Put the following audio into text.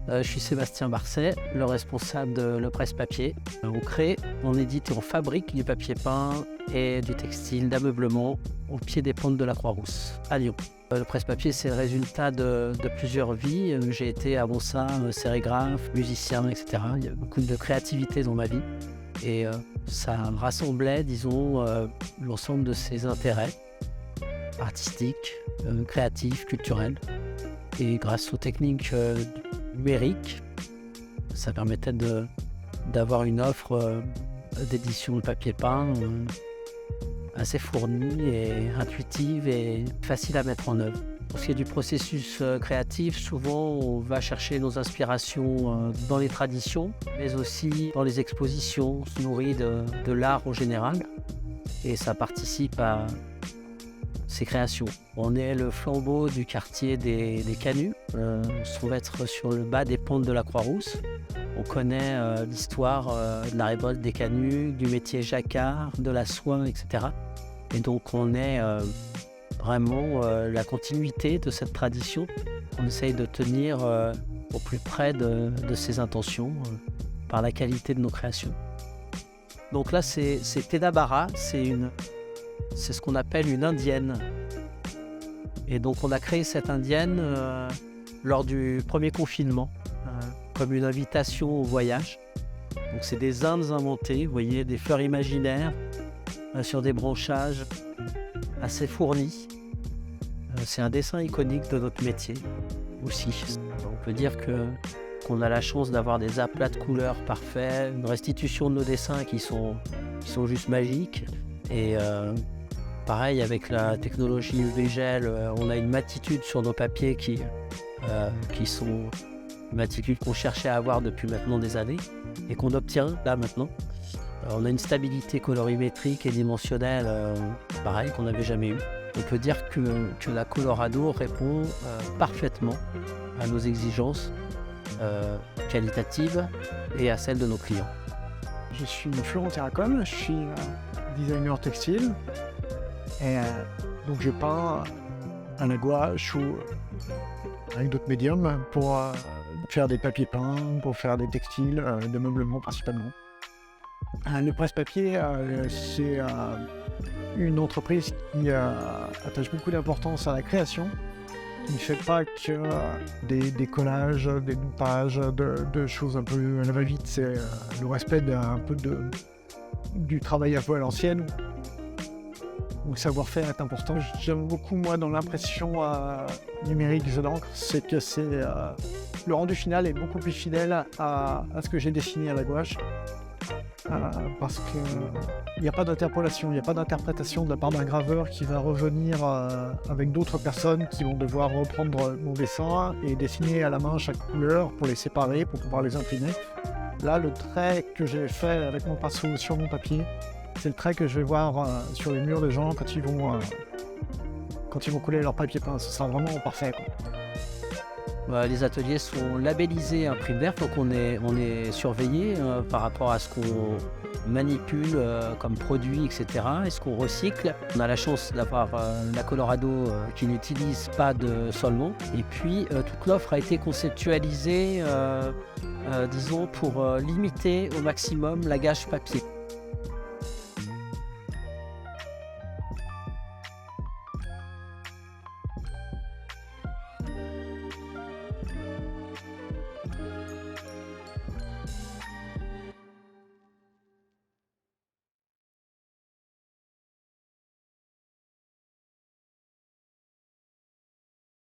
Je suis Sébastien Barcet, le responsable de Le Presse-Papier. On crée, on édite et on fabrique du papier peint et du textile d'ameublement au pied des pentes de la Croix-Rousse, à Lyon. Le Presse-Papier, c'est le résultat de plusieurs vies. J'ai été avant ça sérigraphe, musicien, etc. Il y a beaucoup de créativité dans ma vie. Et ça rassemblait, disons, l'ensemble de ces intérêts artistiques, créatifs, culturels. Et grâce aux techniques numériques, ça permettait d'avoir une offre d'édition de papier peint assez fournie et intuitive et facile à mettre en œuvre. Pour ce qui est du processus créatif, souvent on va chercher nos inspirations dans les traditions, mais aussi dans les expositions, on se nourrit de l'art en général, et ça participe à ces créations. On est le flambeau du quartier des Canuts. On se trouve être sur le bas des pentes de la Croix-Rousse. On connaît l'histoire de la révolte des Canuts, du métier jacquard, de la soie, etc. Et donc on est vraiment la continuité de cette tradition. On essaye de tenir au plus près de ses intentions par la qualité de nos créations. Donc là c'est Teda Bara, c'est ce qu'on appelle une indienne. Et donc on a créé cette indienne lors du premier confinement, comme une invitation au voyage. Donc c'est des Indes inventées, vous voyez, des fleurs imaginaires sur des branchages assez fournis. C'est un dessin iconique de notre métier aussi. On peut dire qu'on a la chance d'avoir des aplats de couleurs parfaits, une restitution de nos dessins qui sont juste magiques. Et pareil, avec la technologie UV Gel, on a une matitude sur nos papiers qui sont matitudes qu'on cherchait à avoir depuis maintenant des années et qu'on obtient là maintenant. On a une stabilité colorimétrique et dimensionnelle, pareil, qu'on n'avait jamais eu. On peut dire que la Colorado répond parfaitement à nos exigences qualitatives et à celles de nos clients. Je suis Florent Terracom, je suis designer textile et donc je peins à la gouache ou avec d'autres médiums pour faire des papiers peints, pour faire des textiles, de meublement principalement. Le Presse-Papier, c'est une entreprise qui attache beaucoup d'importance à la création, qui ne fait pas que des collages, des découpages, de choses un peu à la va-vite. C'est le respect du travail un peu à l'ancienne, où le savoir-faire est important. J'aime beaucoup, moi, dans l'impression numérique de l'encre, c'est que le rendu final est beaucoup plus fidèle à ce que j'ai dessiné à la gouache. Parce qu'il n'y a pas d'interpolation, il n'y a pas d'interprétation de la part d'un graveur qui va revenir avec d'autres personnes qui vont devoir reprendre mon dessin et dessiner à la main chaque couleur pour les séparer, pour pouvoir les imprimer. Là, le trait que j'ai fait avec mon pinceau sur mon papier, c'est le trait que je vais voir sur les murs des gens quand ils vont coller leur papier peint. Ce sera vraiment parfait, quoi. Les ateliers sont labellisés Imprime Verte, donc on est surveillé par rapport à ce qu'on manipule comme produit, etc. et ce qu'on recycle. On a la chance d'avoir la Colorado qui n'utilise pas de solvant. Et puis toute l'offre a été conceptualisée, disons, pour limiter au maximum la gâche papier.